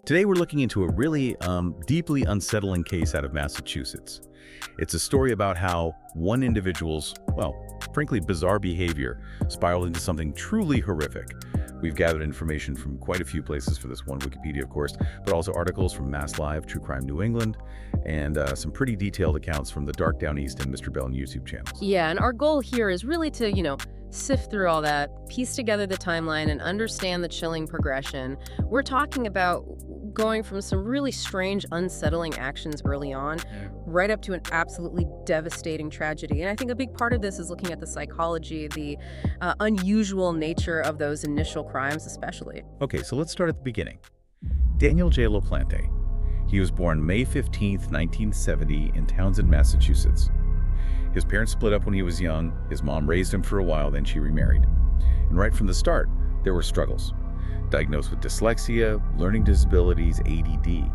Today we're looking into a really deeply unsettling case out of Massachusetts. It's a story about how one individual's, well, frankly bizarre behavior spiraled into something truly horrific. We've gathered information from quite a few places for this one, Wikipedia of course, but also articles from Mass Live, True Crime New England, and some pretty detailed accounts from the Dark Down East and Mr. Bell YouTube channels. Yeah, and our goal here is really to, sift through all that, piece together the timeline, and understand the chilling progression. We're talking about going from some really strange, unsettling actions early on, right up to an absolutely devastating tragedy. And I think a big part of this is looking at the psychology, the unusual nature of those initial crimes especially. Okay, so let's start at the beginning. Daniel J. LaPlante. He was born May 15th, 1970 in Townsend, Massachusetts. His parents split up when he was young. His mom raised him for a while, then she remarried. And right from the start, there were struggles. Diagnosed with dyslexia, learning disabilities, ADD.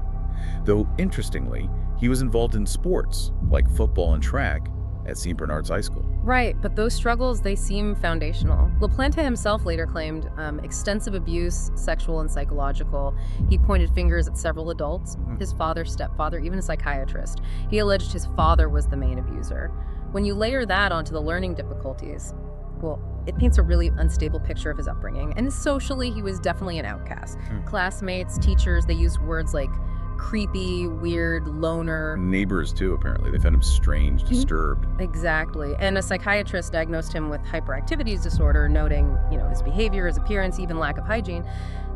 Though, interestingly, he was involved in sports, like football and track, at St. Bernard's High School. Right, but those struggles, they seem foundational. LaPlante himself later claimed extensive abuse, sexual and psychological. He pointed fingers at several adults, his father, stepfather, even a psychiatrist. He alleged his father was the main abuser. When you layer that onto the learning difficulties, well, it paints a really unstable picture of his upbringing. And socially, he was definitely an outcast. Classmates, teachers, they used words like creepy, weird, loner. Neighbors, too, apparently. They found him strange, disturbed. Exactly. And a psychiatrist diagnosed him with hyperactivity disorder, noting, his behavior, his appearance, even lack of hygiene.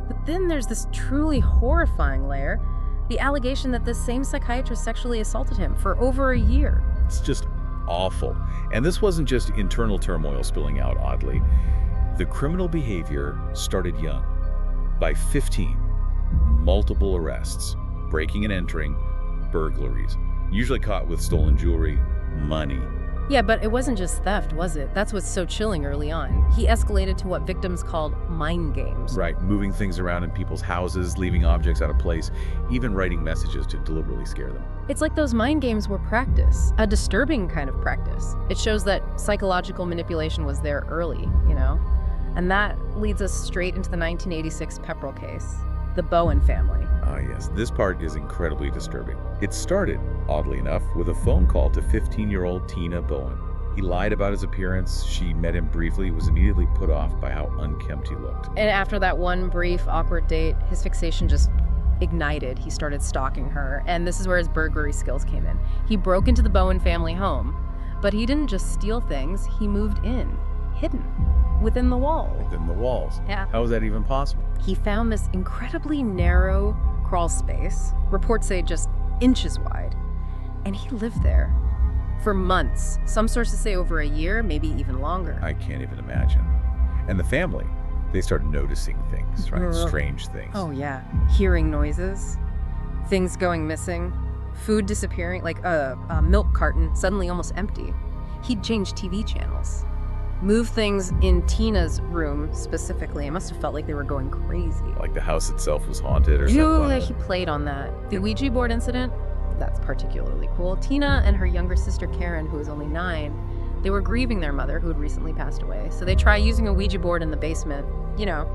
But then there's this truly horrifying layer, the allegation that this same psychiatrist sexually assaulted him for over a year. It's just awful. And this wasn't just internal turmoil spilling out, oddly. The criminal behavior started young. By 15, multiple arrests, breaking and entering, burglaries, usually caught with stolen jewelry, money. Yeah, but it wasn't just theft, was it? That's what's so chilling early on. He escalated to what victims called mind games. Right, moving things around in people's houses, leaving objects out of place, even writing messages to deliberately scare them. It's like those mind games were practice, a disturbing kind of practice. It shows that psychological manipulation was there early, And that leads us straight into the 1986 Pepperell case, the Bowen family. Ah, yes. This part is incredibly disturbing. It started, oddly enough, with a phone call to 15-year-old Tina Bowen. He lied about his appearance. She met him briefly, was immediately put off by how unkempt he looked. And after that one brief, awkward date, his fixation just ignited. He started stalking her, and this is where his burglary skills came in. He broke into the Bowen family home, but he didn't just steal things, he moved in, hidden, within the wall. Within the walls? Yeah. How is that even possible? He found this incredibly narrow crawl space, reports say just inches wide, and he lived there for months. Some sources say over a year, maybe even longer. I can't even imagine. And the family, they started noticing things, right? Strange things. Oh yeah, hearing noises, things going missing, food disappearing, like a milk carton suddenly almost empty. He'd change TV channels, move things in Tina's room specifically. It must have felt like they were going crazy. Like the house itself was haunted or something. He played on that. The Ouija board incident, that's particularly cool. Tina and her younger sister Karen, who was only 9, they were grieving their mother who had recently passed away. So they try using a Ouija board in the basement,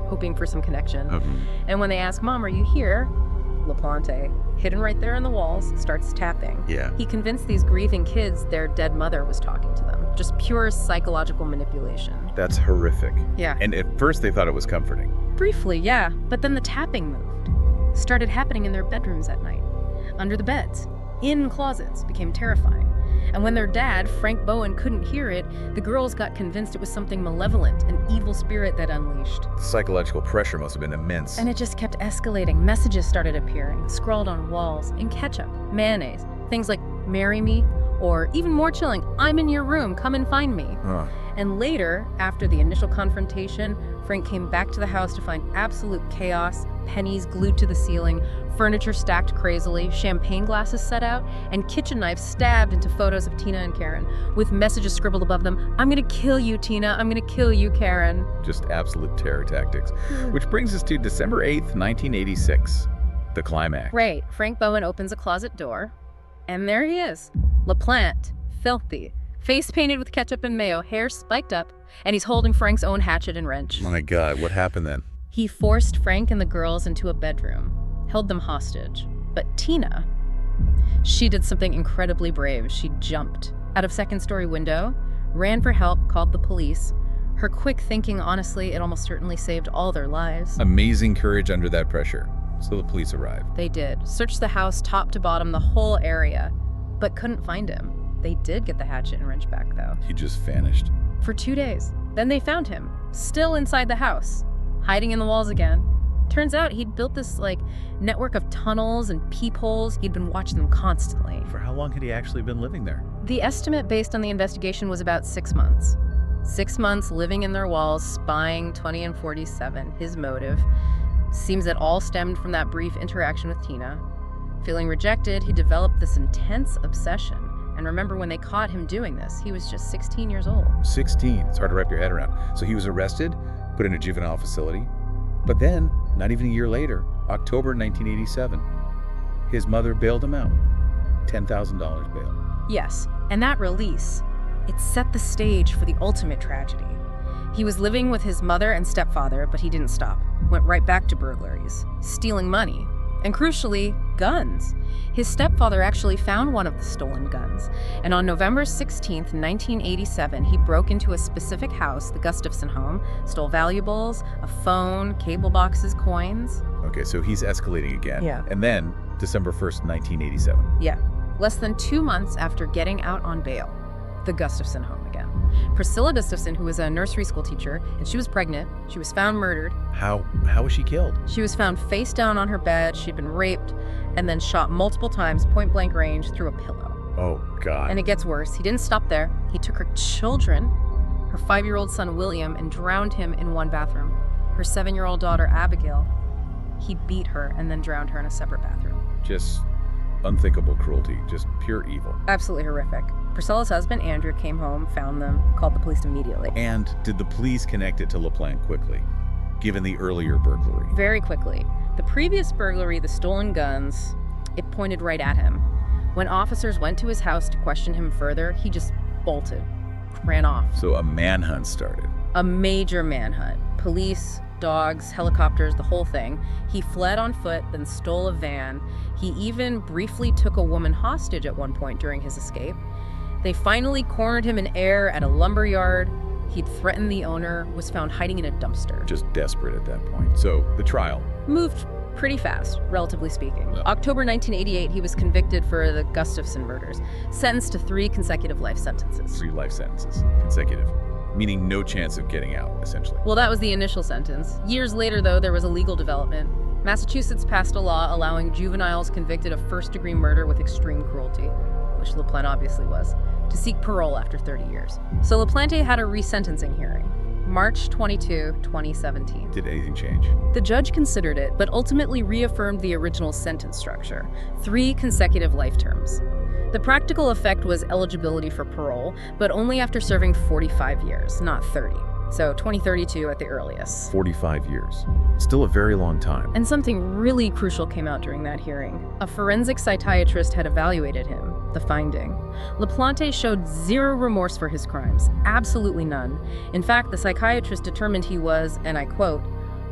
hoping for some connection. And when they ask, "Mom, are you here?" LaPlante, hidden right there in the walls, starts tapping. Yeah. He convinced these grieving kids their dead mother was talking to them. Just pure psychological manipulation. That's horrific. Yeah. And at first they thought it was comforting. Briefly, yeah. But then the tapping moved. Started happening in their bedrooms at night. Under the beds. In closets. Became terrifying. And when their dad, Frank Bowen, couldn't hear it, the girls got convinced it was something malevolent, an evil spirit that unleashed. The psychological pressure must have been immense. And it just kept escalating. Messages started appearing, scrawled on walls, in ketchup, mayonnaise, things like, "Marry me," or even more chilling, "I'm in your room, come and find me." And later, after the initial confrontation, Frank came back to the house to find absolute chaos, pennies glued to the ceiling, furniture stacked crazily, champagne glasses set out, and kitchen knives stabbed into photos of Tina and Karen, with messages scribbled above them, "I'm gonna kill you, Tina, I'm gonna kill you, Karen." Just absolute terror tactics. Which brings us to December 8th, 1986, the climax. Right, Frank Bowen opens a closet door, and there he is, LaPlante, filthy, face painted with ketchup and mayo, hair spiked up, and he's holding Frank's own hatchet and wrench. My God, what happened then? He forced Frank and the girls into a bedroom. held them hostage. But Tina, she did something incredibly brave. She jumped out of second-story window, ran for help, called the police. Her quick thinking, honestly, it almost certainly saved all their lives. Amazing courage under that pressure. So the police arrived. They did. Searched the house top to bottom, the whole area, but couldn't find him. They did get the hatchet and wrench back, though. He just vanished. For 2 days. Then they found him, still inside the house, hiding in the walls again. Turns out he'd built this, network of tunnels and peepholes. He'd been watching them constantly. For how long had he actually been living there? The estimate based on the investigation was about 6 months. 6 months living in their walls, spying 20 and 47. His motive seems that all stemmed from that brief interaction with Tina. Feeling rejected, he developed this intense obsession. And remember, when they caught him doing this, he was just 16 years old. 16. It's hard to wrap your head around. So he was arrested, put in a juvenile facility. But then, not even a year later, October 1987, his mother bailed him out. $10,000 bail. Yes, and that release, it set the stage for the ultimate tragedy. He was living with his mother and stepfather, but he didn't stop. Went right back to burglaries, stealing money, and crucially, guns. His stepfather actually found one of the stolen guns, and on November 16th, 1987, he broke into a specific house, the Gustafson home, stole valuables, a phone, cable boxes, coins. Okay, so he's escalating again. Yeah. And then, December 1st, 1987. Yeah, less than 2 months after getting out on bail, the Gustafson home again. Priscilla Gustafson, who was a nursery school teacher, and she was pregnant, she was found murdered. How was she killed? She was found face down on her bed. She'd been raped and then shot multiple times, point blank range, through a pillow. Oh, God. And it gets worse. He didn't stop there. He took her children, her 5-year-old son William, and drowned him in one bathroom. Her 7-year-old daughter Abigail, he beat her and then drowned her in a separate bathroom. Just unthinkable cruelty, just pure evil. Absolutely horrific. Priscilla's husband, Andrew, came home, found them, called the police immediately. And did the police connect it to LaPlante quickly, given the earlier burglary? Very quickly. The previous burglary, the stolen guns, it pointed right at him. When officers went to his house to question him further, he just bolted, ran off. So a manhunt started. A major manhunt. Police, dogs, helicopters, the whole thing. He fled on foot, then stole a van. He even briefly took a woman hostage at one point during his escape. They finally cornered him in air at a lumber yard. He'd threatened the owner, was found hiding in a dumpster. Just desperate at that point. So the trial moved pretty fast, relatively speaking. Yeah. October 1988, he was convicted for the Gustafson murders, sentenced to 3 consecutive life sentences. 3 life sentences, consecutive, meaning no chance of getting out, essentially. Well, that was the initial sentence. Years later, though, there was a legal development. Massachusetts passed a law allowing juveniles convicted of first-degree murder with extreme cruelty, which LaPlante obviously was, to seek parole after 30 years. So LaPlante had a resentencing hearing, March 22, 2017. Did anything change? The judge considered it, but ultimately reaffirmed the original sentence structure, 3 consecutive life terms. The practical effect was eligibility for parole, but only after serving 45 years, not 30. So 2032 at the earliest. 45 years. Still a very long time. And something really crucial came out during that hearing. A forensic psychiatrist had evaluated him. The finding: LaPlante showed 0 remorse for his crimes, absolutely none. In fact, the psychiatrist determined he was, and I quote,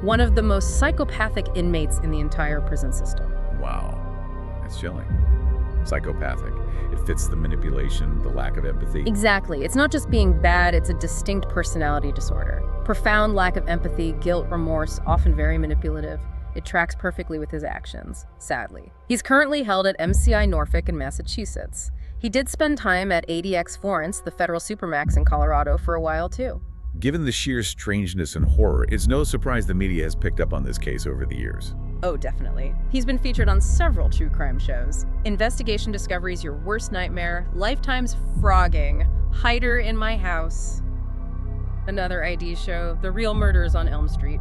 one of the most psychopathic inmates in the entire prison system. Wow, that's chilling. Psychopathic. It fits the manipulation, the lack of empathy. Exactly. It's not just being bad, it's a distinct personality disorder. Profound lack of empathy, guilt, remorse, often very manipulative. It tracks perfectly with his actions, sadly. He's currently held at MCI Norfolk in Massachusetts. He did spend time at ADX Florence, the federal supermax in Colorado, for a while too. Given the sheer strangeness and horror, it's no surprise the media has picked up on this case over the years. Oh, definitely. He's been featured on several true crime shows. Investigation Discovery's Your Worst Nightmare, Lifetime's Frogging, Hider in My House, another ID show, The Real Murders on Elm Street.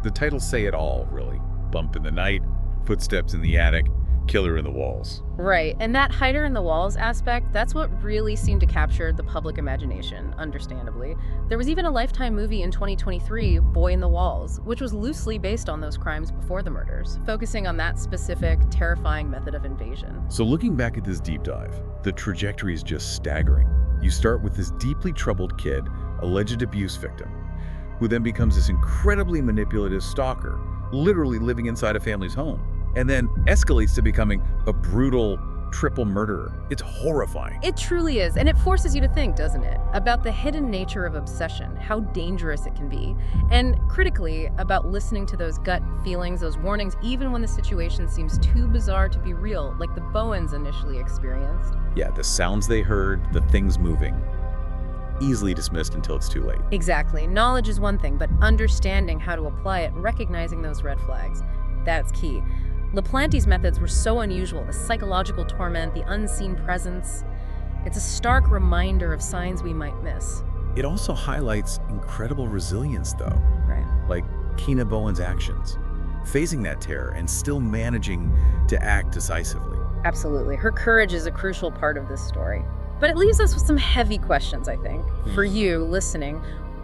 The titles say it all, really. Bump in the night, footsteps in the attic, killer in the walls. Right, and that hider in the walls aspect, that's what really seemed to capture the public imagination, understandably. There was even a Lifetime movie in 2023, Boy in the Walls, which was loosely based on those crimes before the murders, focusing on that specific, terrifying method of invasion. So looking back at this deep dive, the trajectory is just staggering. You start with this deeply troubled kid, alleged abuse victim, who then becomes this incredibly manipulative stalker, literally living inside a family's home. and then escalates to becoming a brutal triple murderer. It's horrifying. It truly is, and it forces you to think, doesn't it, about the hidden nature of obsession, how dangerous it can be, and critically, about listening to those gut feelings, those warnings, even when the situation seems too bizarre to be real, like the Bowens initially experienced. Yeah, the sounds they heard, the things moving. Easily dismissed until it's too late. Exactly. Knowledge is one thing, but understanding how to apply it and recognizing those red flags, that's key. LaPlante's methods were so unusual, the psychological torment, the unseen presence. It's a stark reminder of signs we might miss. It also highlights incredible resilience, though. Right. Like Keena Bowen's actions, facing that terror and still managing to act decisively. Absolutely. Her courage is a crucial part of this story. But it leaves us with some heavy questions, I think. For you, listening,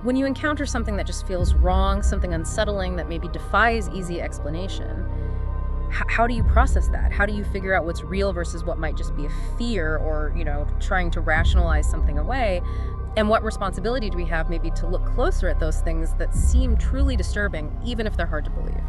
when you encounter something that just feels wrong, something unsettling that maybe defies easy explanation, how do you process that? How do you figure out what's real versus what might just be a fear or, trying to rationalize something away? And what responsibility do we have maybe to look closer at those things that seem truly disturbing, even if they're hard to believe?